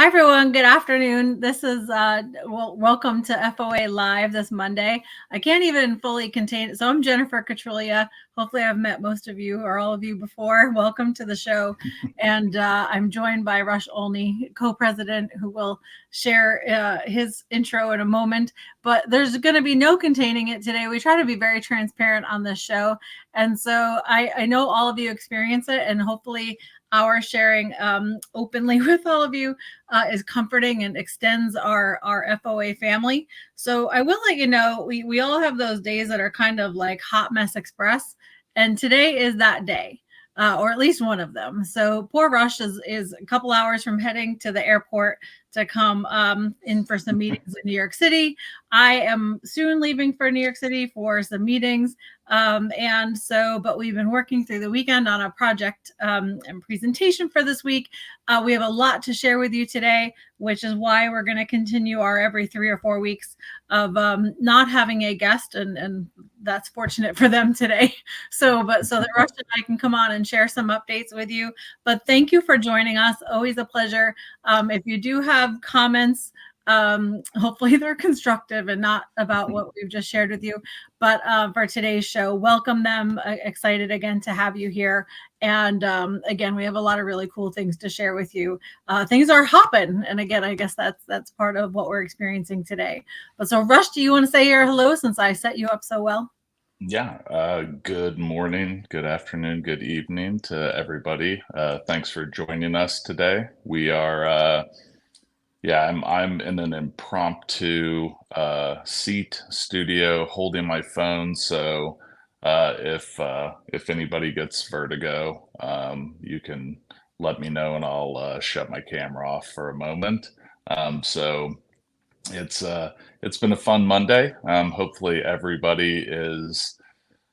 everyone. Good afternoon. This is welcome to FOA Live this Monday. I can't even fully contain it. So I'm Jennifer Katrulya. Hopefully I've met most of you or all of you before. Welcome to the show. And I'm joined by Rush Olney, co-president, who will share his intro in a moment. But there's going to be no containing it today. We try to be very transparent on this show. And so I know all of you experience it, and hopefully our sharing openly with all of you is comforting and extends our FOA family. So I will let you know, we all have those days that are kind of like hot mess express. And today is that day, or at least one of them. So poor Rush is a couple hours from heading to the airport to come in for some meetings in New York City. I am soon leaving for New York City for some meetings. But we've been working through the weekend on a project and presentation for this week. We have a lot to share with you today, which is why we're going to continue our every 3 or 4 weeks of not having a guest, and that's fortunate for them today. So that Rush and I can come on and share some updates with you. But thank you for joining us. Always a pleasure. If you do have comments, hopefully they're constructive and not about what we've just shared with you. But for today's show, welcome them. Excited again to have you here. And again, we have a lot of really cool things to share with you. Things are hopping. And again, I guess that's part of what we're experiencing today. But so Rush, do you want to say your hello since I set you up so well? Yeah, good morning, good afternoon, good evening to everybody. Thanks for joining us today. We are I'm in an impromptu seat studio holding my phone, so if anybody gets vertigo, you can let me know and I'll shut my camera off for a moment. So it's been a fun Monday. Hopefully everybody is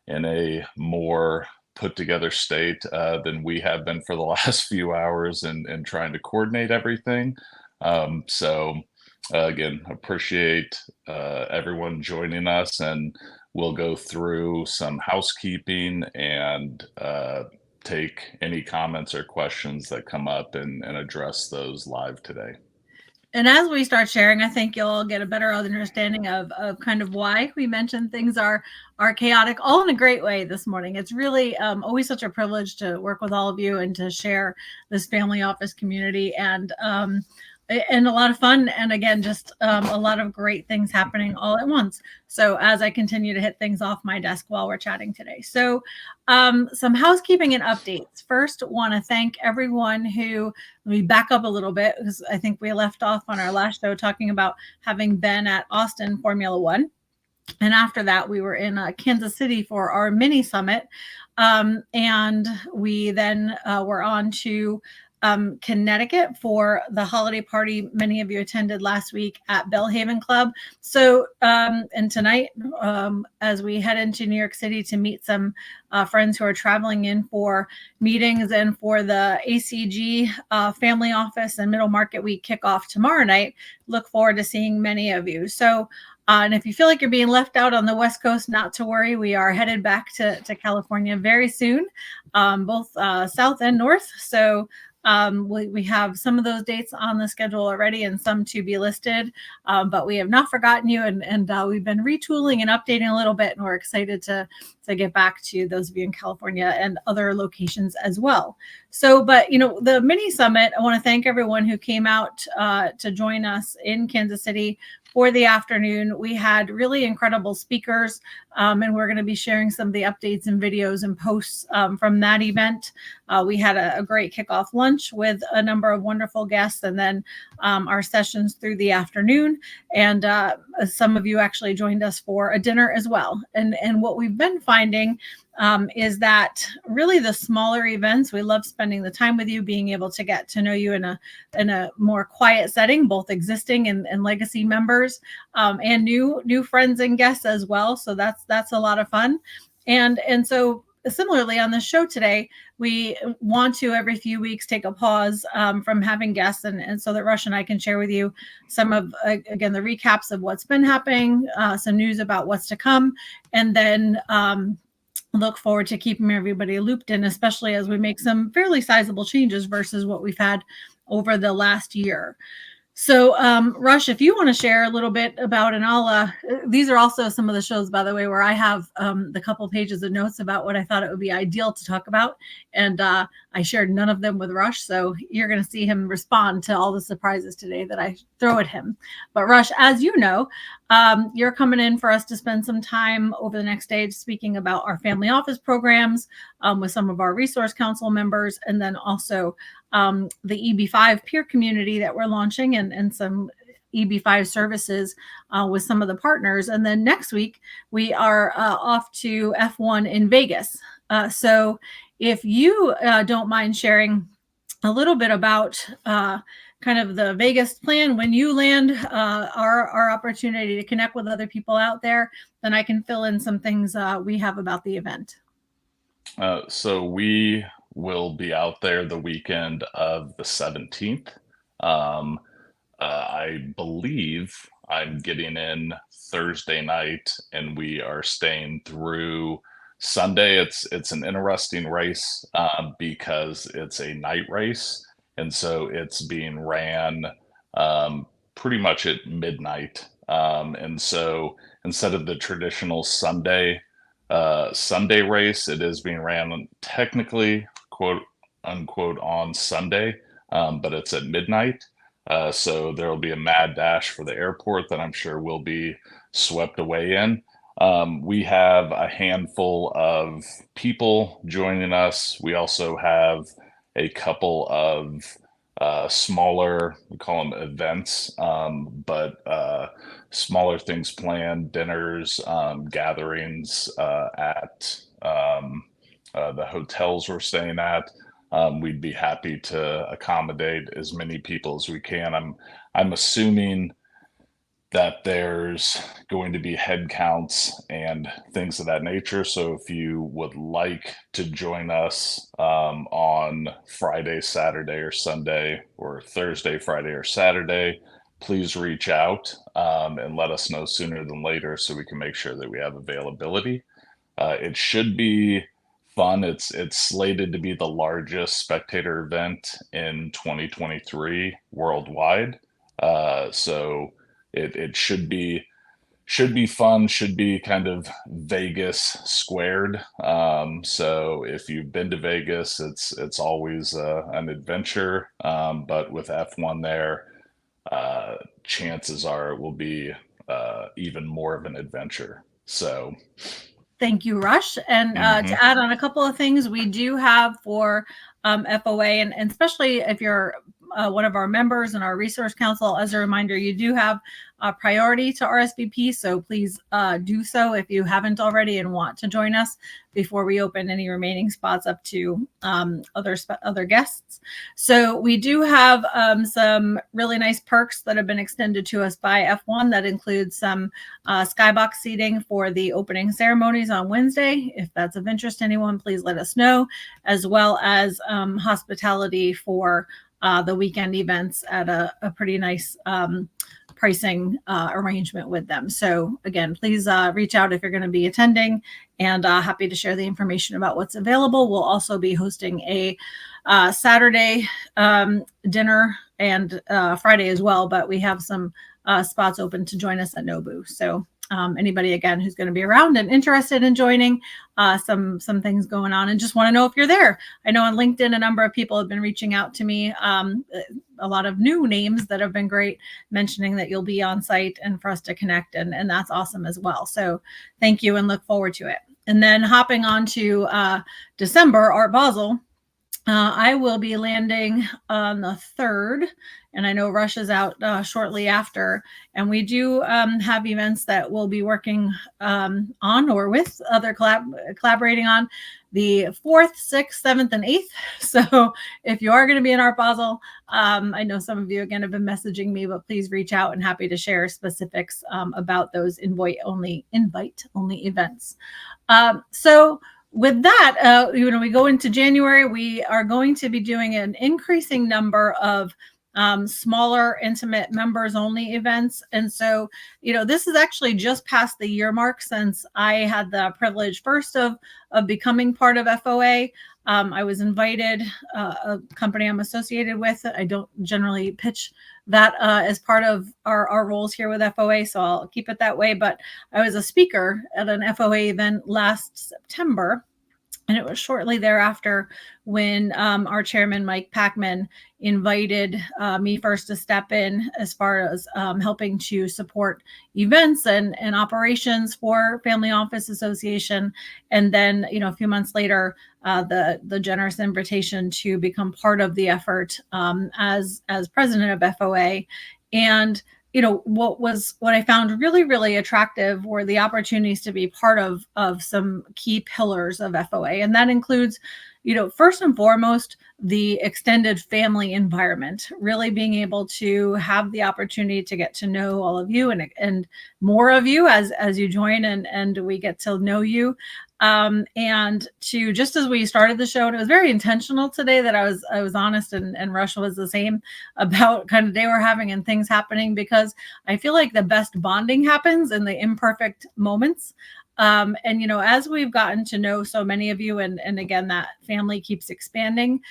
in a more put together state than we have been for the last few hours and trying to coordinate everything. Again, appreciate everyone joining us, and we'll go through some housekeeping and take any comments or questions that come up and address those live today. And as we start sharing, I think you'll get a better understanding of kind of why we mentioned things are chaotic, all in a great way this morning. It's really always such a privilege to work with all of you and to share this family office community, and a lot of fun. And again, just a lot of great things happening all at once. So as I continue to hit things off my desk while we're chatting today. So some housekeeping and updates. First, want to thank everyone who, let me back up a little bit because I think we left off on our last show talking about having been at Austin Formula One. And after that, we were in Kansas City for our mini summit. And we then were on to Connecticut for the holiday party many of you attended last week at Bellhaven Club. So, and tonight, as we head into New York City to meet some friends who are traveling in for meetings and for the ACG Family Office and Middle Market Week kickoff tomorrow night, look forward to seeing many of you. So, and if you feel like you're being left out on the West Coast, not to worry. We are headed back to California very soon, both south and north. So we have some of those dates on the schedule already and some to be listed, but we have not forgotten you, and we've been retooling and updating a little bit, and we're excited to get back to those of you in California and other locations as well. So, but the mini summit, I want to thank everyone who came out to join us in Kansas City for the afternoon. We had really incredible speakers, and we're going to be sharing some of the updates and videos and posts from that event. We had a great kickoff lunch with a number of wonderful guests, and then our sessions through the afternoon. And some of you actually joined us for a dinner as well. And what we've been finding is that really the smaller events, we love spending the time with you, being able to get to know you in a more quiet setting, both existing and legacy members, and new friends and guests as well. So that's a lot of fun. And so similarly on the show today, we want to every few weeks take a pause from having guests, and so that Rush and I can share with you some of, again, the recaps of what's been happening, some news about what's to come, and then look forward to keeping everybody looped in, especially as we make some fairly sizable changes versus what we've had over the last year. So, Rush, if you want to share a little bit about, and I'll, these are also some of the shows, by the way, where I have the couple pages of notes about what I thought it would be ideal to talk about. And I shared none of them with Rush. So you're going to see him respond to all the surprises today that I throw at him. But Rush, as you know, you're coming in for us to spend some time over the next day speaking about our family office programs with some of our resource council members, and then also the EB5 peer community that we're launching, and some EB5 services with some of the partners. And then next week, we are off to F1 in Vegas. So if you don't mind sharing a little bit about kind of the Vegas plan when you land, our opportunity to connect with other people out there, then I can fill in some things we have about the event. So we will be out there the weekend of the 17th. I believe I'm getting in Thursday night, and we are staying through Sunday. It's an interesting race because it's a night race, and so it's being ran pretty much at midnight. And so instead of the traditional Sunday race, it is being ran technically, quote unquote, on Sunday, but it's at midnight. So there will be a mad dash for the airport that I'm sure will be swept away in. We have a handful of people joining us. We also have a couple of smaller, we call them events, but smaller things planned, dinners, gatherings at the hotels we're staying at. We'd be happy to accommodate as many people as we can. I'm assuming that there's going to be head counts and things of that nature. So if you would like to join us on Friday, Saturday, or Sunday, or Thursday, Friday, or Saturday, please reach out and let us know sooner than later so we can make sure that we have availability. It should be fun. It's slated to be the largest spectator event in 2023 worldwide. So it should be fun, should be kind of Vegas squared. So if you've been to Vegas, it's always an adventure. But with F1 there, chances are it will be even more of an adventure. So thank you, Rush. And to add on a couple of things, we do have for FOA, and especially if you're one of our members in our resource council, as a reminder, you do have a priority to RSVP. So please do so if you haven't already and want to join us before we open any remaining spots up to other guests. So we do have some really nice perks that have been extended to us by F1 that includes some skybox seating for the opening ceremonies on Wednesday. If that's of interest to anyone, please let us know, as well as hospitality for the weekend events at a pretty nice pricing arrangement with them. So again, please reach out if you're going to be attending, and happy to share the information about what's available. We'll also be hosting a Saturday dinner and Friday as well, but we have some spots open to join us at Nobu. So anybody, again, who's going to be around and interested in joining, some things going on and just want to know if you're there. I know on LinkedIn, a number of people have been reaching out to me, a lot of new names that have been great, mentioning that you'll be on site and for us to connect. And that's awesome as well. So thank you and look forward to it. And then hopping on to December, Art Basel. I will be landing on the 3rd, and I know Rush is out shortly after. And we do have events that we'll be working on or with other collaborating on the 4th, 6th, 7th, and 8th. So if you are going to be in Art Basel, I know some of you again have been messaging me, but please reach out, and happy to share specifics about those invite-only events. So with that, we go into January, we are going to be doing an increasing number of smaller, intimate members only events. And so, this is actually just past the year mark since I had the privilege first of becoming part of FOA. I was invited, a company I'm associated with. I don't generally pitch that as part of our roles here with FOA, so I'll keep it that way. But I was a speaker at an FOA event last September, and it was shortly thereafter when our chairman, Mike Packman, invited me first to step in as far as helping to support events and operations for Family Office Association. And then, a few months later, the generous invitation to become part of the effort as president of FOA. And what I found really, really attractive were the opportunities to be part of some key pillars of FOA. And that includes, first and foremost, the extended family environment, really being able to have the opportunity to get to know all of you and more of you as you join and we get to know you. And to, just as we started the show, and it was very intentional today that I was honest, and Rush was the same about kind of day we're having and things happening, because I feel like the best bonding happens in the imperfect moments. And as we've gotten to know so many of you, and again, that family keeps expanding,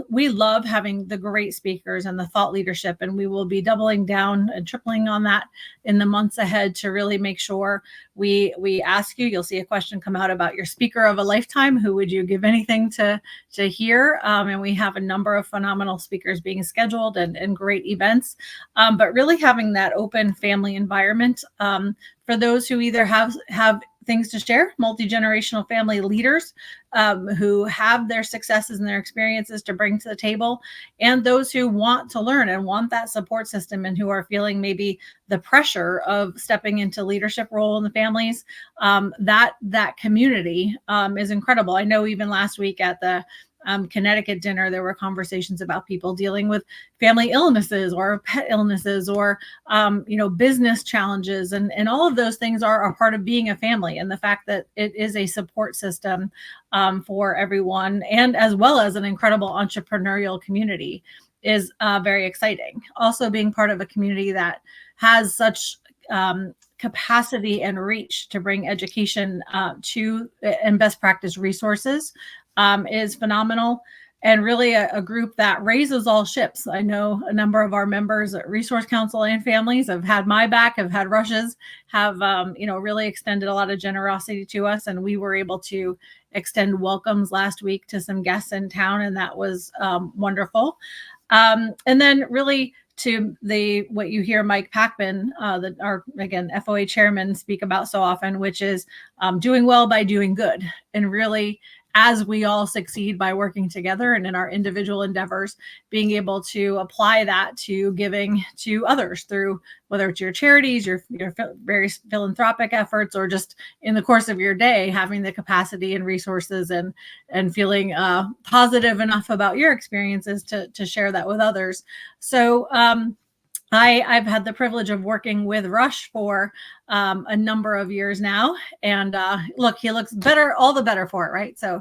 we love having the great speakers and the thought leadership, and we will be doubling down and tripling on that in the months ahead to really make sure we ask you. You'll see a question come out about your speaker of a lifetime. Who would you give anything to hear? And we have a number of phenomenal speakers being scheduled and great events, but really having that open family environment for those who either have things to share, multi-generational family leaders who have their successes and their experiences to bring to the table, and those who want to learn and want that support system and who are feeling maybe the pressure of stepping into leadership role in the families. That community is incredible. I know even last week at the Connecticut dinner, there were conversations about people dealing with family illnesses or pet illnesses or, business challenges. And all of those things are a part of being a family. And the fact that it is a support system for everyone, and as well as an incredible entrepreneurial community, is very exciting. Also being part of a community that has such capacity and reach to bring education to and best practice resources is phenomenal, and really a group that raises all ships. I know a number of our members at Resource Council and families have had my back, have had Rush's, have really extended a lot of generosity to us, and we were able to extend welcomes last week to some guests in town, and that was wonderful. And then really to what you hear Mike Packman, our again FOA chairman, speak about so often, which is doing well by doing good, and really, as we all succeed by working together and in our individual endeavors, being able to apply that to giving to others through whether it's your charities, your various philanthropic efforts, or just in the course of your day, having the capacity and resources and feeling positive enough about your experiences to share that with others. So I've had the privilege of working with Rush for a number of years now, and look, he looks better, all the better for it, right? So,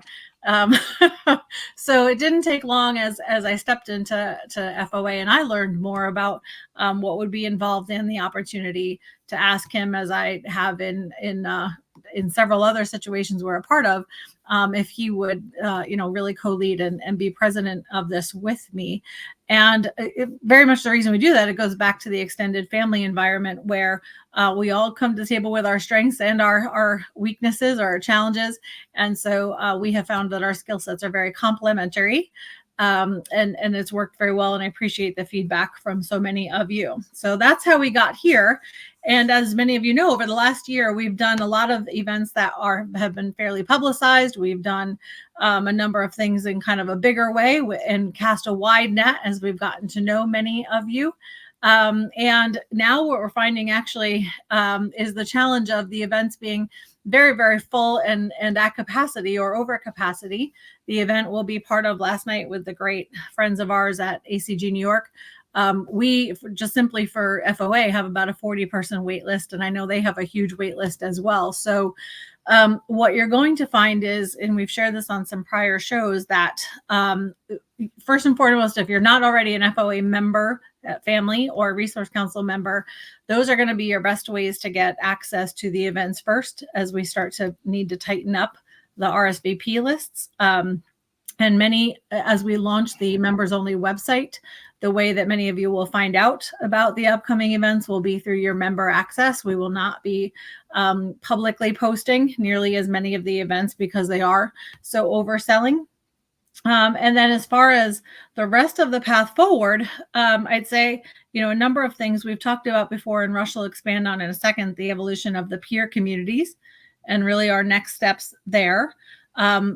so it didn't take long as I stepped into FOA, and I learned more about what would be involved in the opportunity to ask him, as I have in several other situations we're a part of, if he would, really co-lead and be president of this with me. And very much the reason we do that, it goes back to the extended family environment where we all come to the table with our strengths and our weaknesses or our challenges. And so we have found that our skill sets are very complementary. And it's worked very well. And I appreciate the feedback from so many of you. So that's how we got here. And as many of you know, over the last year, we've done a lot of events that have been fairly publicized. We've done a number of things in kind of a bigger way and cast a wide net as we've gotten to know many of you. And now what we're finding actually is the challenge of the events being very, very full and at capacity or over capacity. The event will be part of last night with the great friends of ours at ACG New York. We just simply for FOA have about a 40-person wait list, and I know they have a huge wait list as well. So what you're going to find is, and we've shared this on some prior shows, that first and foremost, if you're not already an FOA member, family, or resource council member, those are going to be your best ways to get access to the events first, as we start to need to tighten up the RSVP lists. And many, as we launch the members only website, the way that many of you will find out about the upcoming events will be through your member access. We will not be publicly posting nearly as many of the events because they are so overselling. And then as far as the rest of the path forward, I'd say, a number of things we've talked about before, and Rush will expand on in a second, the evolution of the peer communities and really our next steps there.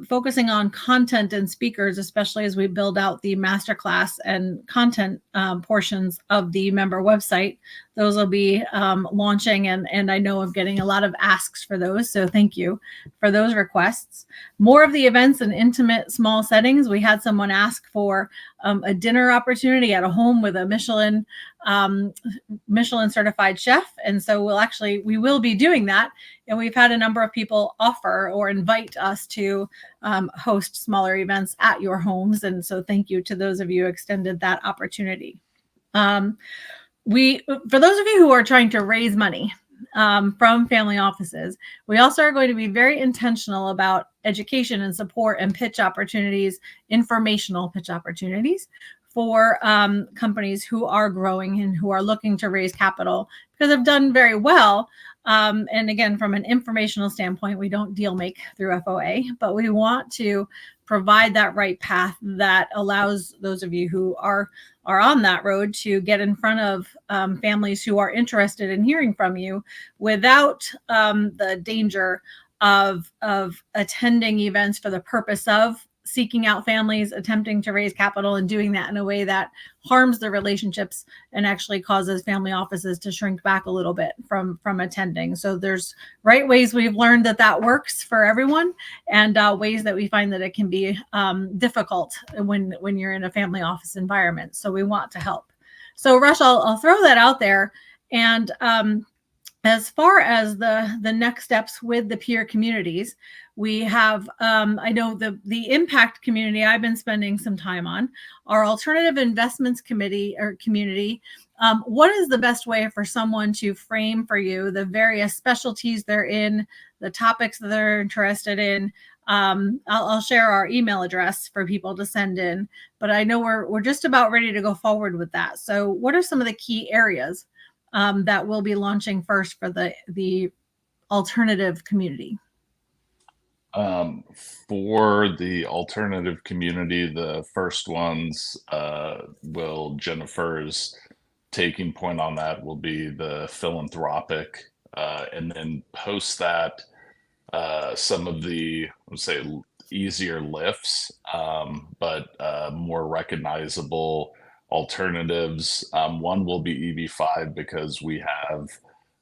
Focusing on content and speakers, especially as we build out the masterclass and content portions of the member website. Those will be launching, and I know I'm getting a lot of asks for those. So thank you for those requests. More of the events in intimate, small settings. We had someone ask for a dinner opportunity at a home with a Michelin certified chef. And so we will be doing that. And we've had a number of people offer or invite us to host smaller events at your homes. And so thank you to those of you who extended that opportunity. For those of you who are trying to raise money from family offices, we also are going to be very intentional about education and support and pitch opportunities, informational pitch opportunities for companies who are growing and who are looking to raise capital because they've done very well. And again, from an informational standpoint, we don't deal make through FOA, but we want to provide that right path that allows those of you who are on that road to get in front of families who are interested in hearing from you without the danger of attending events for the purpose of seeking out families, attempting to raise capital, and doing that in a way that harms the relationships and actually causes family offices to shrink back a little bit from attending. So there's right ways we've learned that works for everyone, and ways that we find that it can be difficult when you're in a family office environment. So we want to help. So Rush, I'll throw that out there. And as far as the next steps with the peer communities, we have, I know the impact community I've been spending some time on, our alternative investments committee or community. What is the best way for someone to frame for you the various specialties they're in, the topics that they're interested in? I'll share our email address for people to send in, but I know we're just about ready to go forward with that. So what are some of the key areas that we'll be launching first for the alternative community? For the alternative community, the first ones Jennifer's taking point on that will be the philanthropic, and then post that some of the, let's say, easier lifts, but more recognizable alternatives. One will be EB5 because we have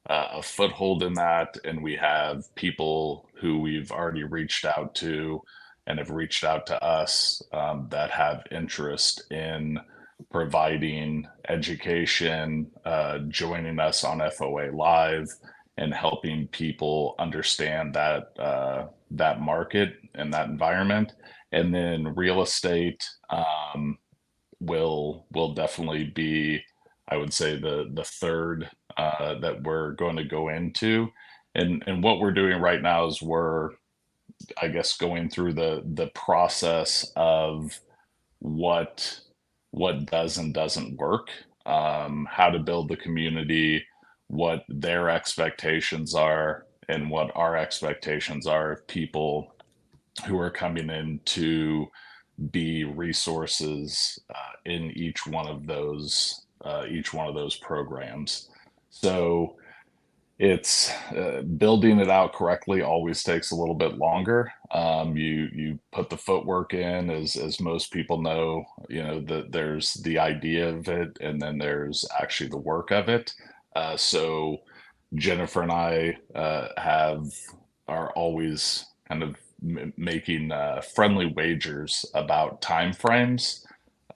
a foothold in that, and we have people who we've already reached out to and have reached out to us that have interest in providing education, joining us on FOA Live, and helping people understand that market and that environment. And then real estate will definitely be, I would say, the third that we're going to go into. And what we're doing right now is we're, I guess, going through the process of what does and doesn't work, how to build the community, what their expectations are, and what our expectations are of people who are coming in to be resources in each one of those programs. So it's building it out correctly always takes a little bit longer. You put the footwork in, as most people know. There's the idea of it, and then there's actually the work of it. So Jennifer and I are always kind of making friendly wagers about timeframes.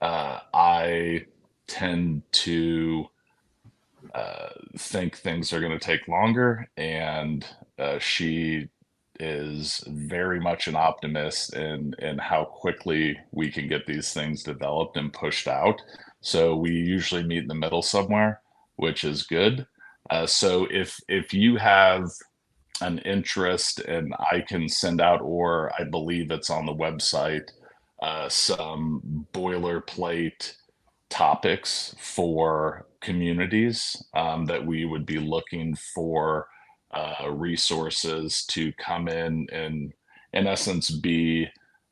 I tend to think things are going to take longer, and she is very much an optimist in how quickly we can get these things developed and pushed out. So we usually meet in the middle somewhere, which is good. So if you have an interest, and I can send out, or I believe it's on the website, some boilerplate topics for communities that we would be looking for resources to come in in essence, be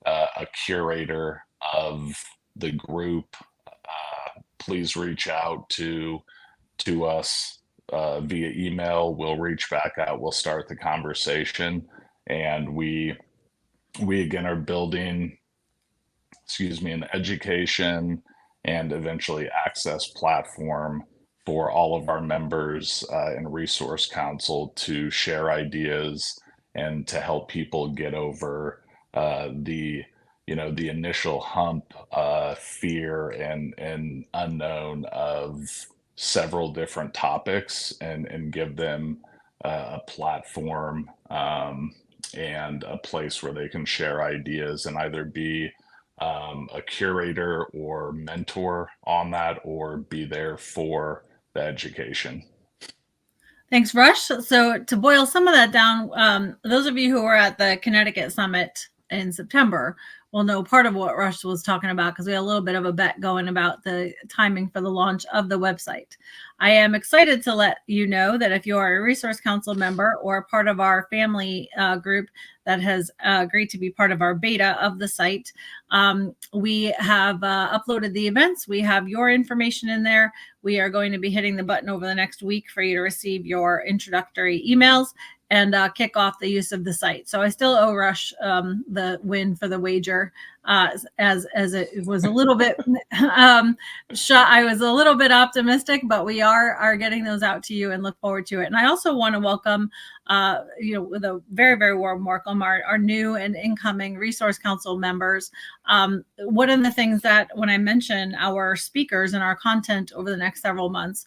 a curator of the group. Please reach out to us via email. We'll reach back out. We'll start the conversation, and we again are building, excuse me, an education and eventually access platform for all of our members and resource council to share ideas and to help people get over the the initial hump, fear and unknown of several different topics, and give them a platform and a place where they can share ideas and either be a curator or mentor on that, or be there for the education. Thanks, Rush. So to boil some of that down, those of you who were at the Connecticut Summit in September will know part of what Rush was talking about, because we had a little bit of a bet going about the timing for the launch of the website. I am excited to let you know that if you are a Resource Council member or part of our family group that has agreed to be part of our beta of the site, we have uploaded the events. We have your information in there. We are going to be hitting the button over the next week for you to receive your introductory emails and kick off the use of the site. So I still owe Rush the win for the wager, as it was a little bit shot. I was a little bit optimistic, but we are getting those out to you and look forward to it. And I also want to welcome, with a very, very warm welcome, our new and incoming Resource Council members. One of the things that when I mention our speakers and our content over the next several months,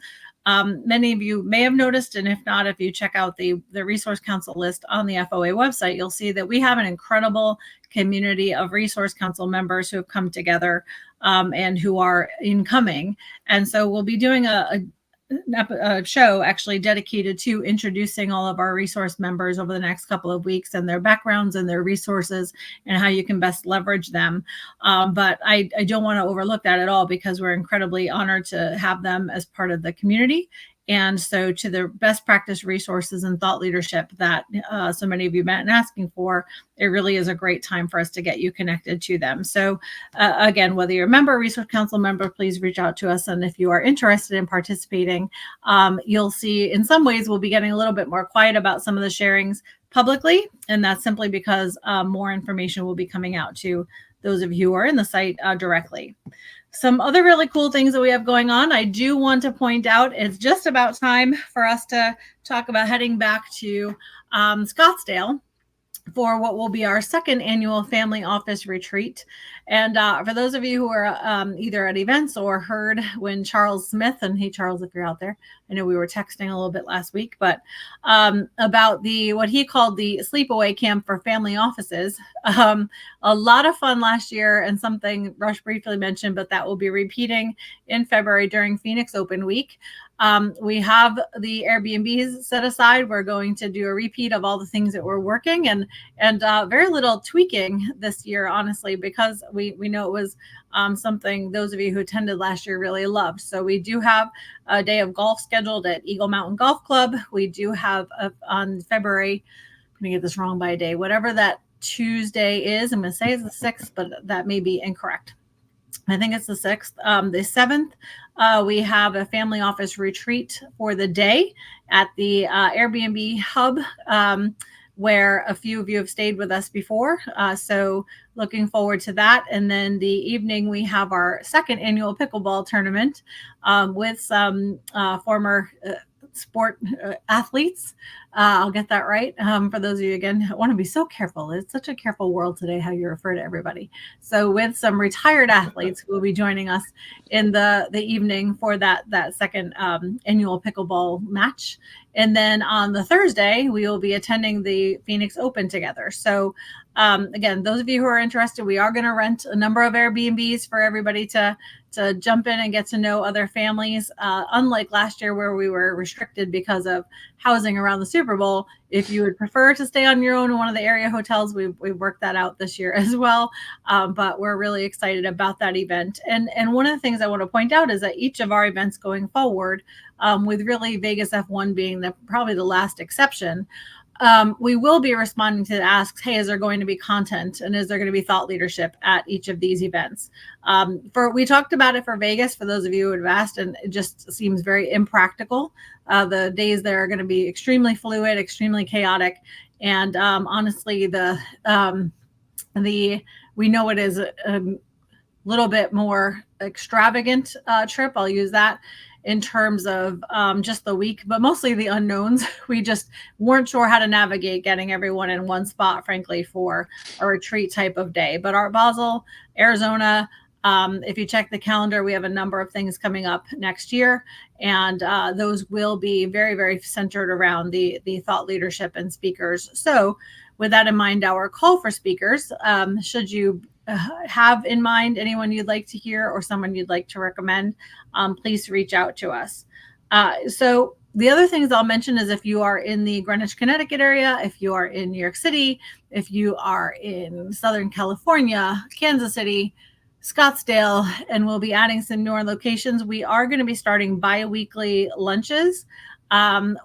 many of you may have noticed, and if not, if you check out the Resource Council list on the FOA website, you'll see that we have an incredible community of Resource Council members who have come together and who are incoming. And so we'll be doing a show actually dedicated to introducing all of our resource members over the next couple of weeks, and their backgrounds and their resources and how you can best leverage them. But I don't want to overlook that at all, because we're incredibly honored to have them as part of the community. And so to the best practice resources and thought leadership that so many of you have been asking for, it really is a great time for us to get you connected to them. So again, whether you're a member, Resource Council member, please reach out to us. And if you are interested in participating, you'll see in some ways we'll be getting a little bit more quiet about some of the sharings publicly. And that's simply because more information will be coming out to those of you who are in the site directly. Some other really cool things that we have going on. I do want to point out it's just about time for us to talk about heading back to Scottsdale for what will be our second annual family office retreat. And for those of you who are either at events or heard when Charles Smith, and hey, Charles, if you're out there, I know we were texting a little bit last week, but about what he called the sleepaway camp for family offices. A lot of fun last year, and something Rush briefly mentioned, but that will be repeating in February during Phoenix Open Week. We have the Airbnbs set aside. We're going to do a repeat of all the things that we're working, and very little tweaking this year, honestly, because we know it was something those of you who attended last year really loved. So we do have a day of golf scheduled at Eagle Mountain Golf Club. We do have on February, I'm going to get this wrong by a day, whatever that Tuesday is, I'm going to say it's the 6th, but that may be incorrect. I think it's the 6th. The 7th, we have a family office retreat for the day at the Airbnb hub, where a few of you have stayed with us before. So looking forward to that. And then the evening, we have our second annual pickleball tournament with some former sport athletes. I'll get that right. For those of you, again, I want to be so careful. It's such a careful world today, how you refer to everybody. So with some retired athletes who will be joining us in the evening for that second annual pickleball match. And then on the Thursday, we will be attending the Phoenix Open together. So again, those of you who are interested, we are going to rent a number of Airbnbs for everybody to jump in and get to know other families. Unlike last year where we were restricted because of housing around the Super Bowl, if you would prefer to stay on your own in one of the area hotels, we've worked that out this year as well. But we're really excited about that event. And one of the things I want to point out is that each of our events going forward, with really Vegas F1 being probably the last exception, we will be responding to the asks, hey, is there going to be content and is there going to be thought leadership at each of these events? We talked about it for Vegas, for those of you who have asked, and it just seems very impractical. The days there are going to be extremely fluid, extremely chaotic. And honestly, we know it is a little bit more extravagant trip. I'll use that in terms of just the week, but mostly the unknowns. We just weren't sure how to navigate getting everyone in one spot, frankly, for a retreat type of day. But Art Basel, Arizona, if you check the calendar, we have a number of things coming up next year, and those will be very, very centered around the thought leadership and speakers. So with that in mind, our call for speakers, should you have in mind anyone you'd like to hear or someone you'd like to recommend, please reach out to us. So the other things I'll mention is if you are in the Greenwich, Connecticut area, if you are in New York City, if you are in Southern California, Kansas City, Scottsdale, and we'll be adding some newer locations, we are going to be starting bi-weekly lunches,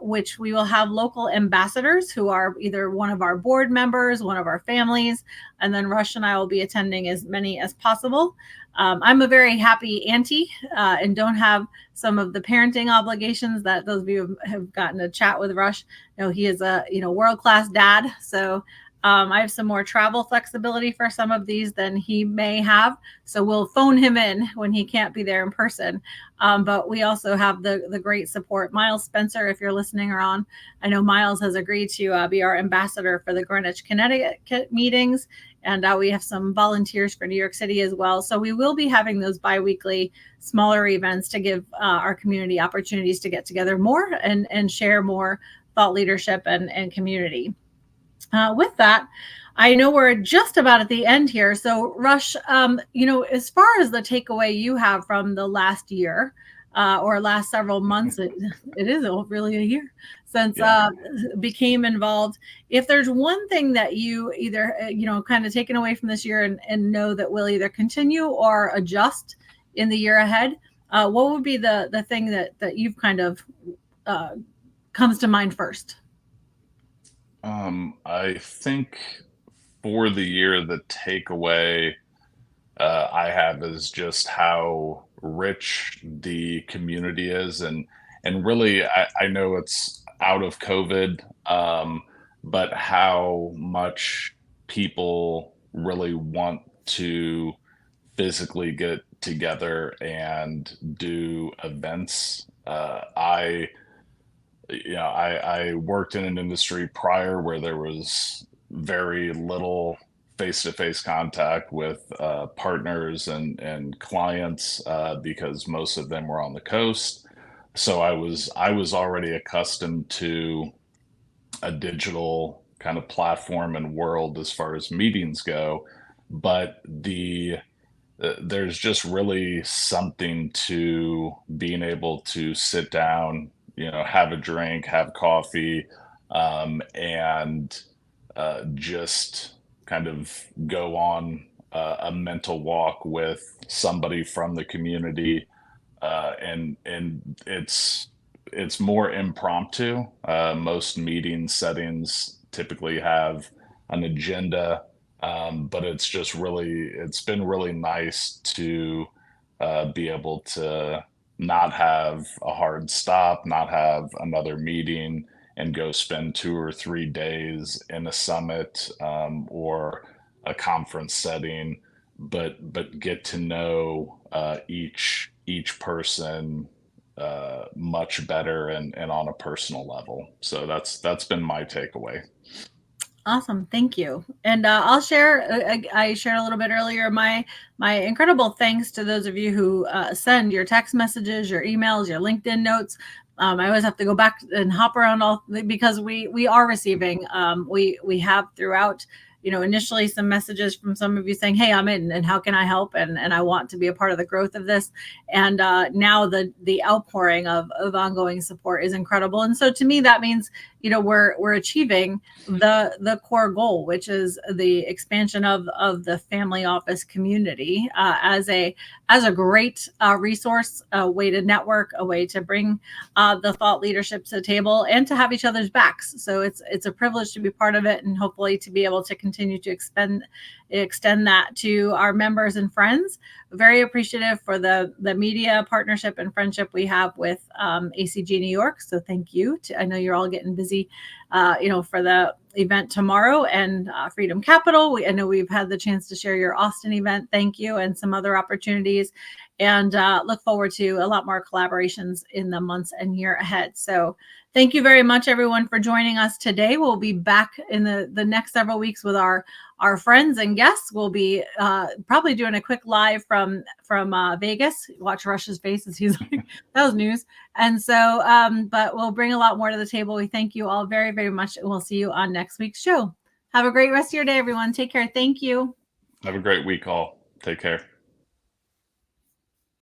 which we will have local ambassadors who are either one of our board members, one of our families, and then Rush and I will be attending as many as possible. I'm a very happy auntie and don't have some of the parenting obligations that those of you have gotten to chat with Rush. You know, he is a world-class dad, so I have some more travel flexibility for some of these than he may have. So we'll phone him in when he can't be there in person. But we also have the great support. Miles Spencer, if you're listening or on, I know Miles has agreed to be our ambassador for the Greenwich, Connecticut meetings. And we have some volunteers for New York City as well. So we will be having those bi-weekly smaller events to give our community opportunities to get together more and share more thought leadership and community. With that, I know we're just about at the end here. So Rush, as far as the takeaway you have from the last year or last several months, it is really a year since became involved. If there's one thing that you either, kind of taken away from this year and know that will either continue or adjust in the year ahead, what would be the thing that you've kind of comes to mind first? I think for the year, the takeaway I have is just how rich the community is, and really, I know it's out of COVID, but how much people really want to physically get together and do events. I worked in an industry prior where there was very little face-to-face contact with partners and clients because most of them were on the coast. So I was already accustomed to a digital kind of platform and world as far as meetings go, but there's just really something to being able to sit down, have a drink, have coffee, and just kind of go on a mental walk with somebody from the community, and it's more impromptu. Most meeting settings typically have an agenda, but it's been really nice to be able to not have a hard stop, not have another meeting, and go spend 2 or 3 days in a summit or a conference setting, but get to know each person much better and on a personal level. So that's been my takeaway. Awesome. Thank you. And I'll share, I shared a little bit earlier, my incredible thanks to those of you who send your text messages, your emails, your LinkedIn notes. I always have to go back and hop around all because we are receiving. We have throughout, initially some messages from some of you saying, "Hey, I'm in, and how can I help?" And I want to be a part of the growth of this. And now the outpouring of ongoing support is incredible. And so to me, that means we're achieving the core goal, which is the expansion of the family office community as a great resource, a way to network, a way to bring the thought leadership to the table, and to have each other's backs. So it's a privilege to be part of it, and hopefully to be able to continue to extend that to our members and friends. Very appreciative for the media partnership and friendship we have with ACG New York. So thank you. I know you're all getting busy, for the event tomorrow, and Freedom Capital. I know we've had the chance to share your Austin event. Thank you, and some other opportunities. And look forward to a lot more collaborations in the months and year ahead. So thank you very much, everyone, for joining us today. We'll be back in the next several weeks with our friends and guests. We'll be probably doing a quick live from Vegas. Watch Rush's face as he's like, that was news. And so, but we'll bring a lot more to the table. We thank you all very, very much. And we'll see you on next week's show. Have a great rest of your day, everyone. Take care. Thank you. Have a great week, all. Take care.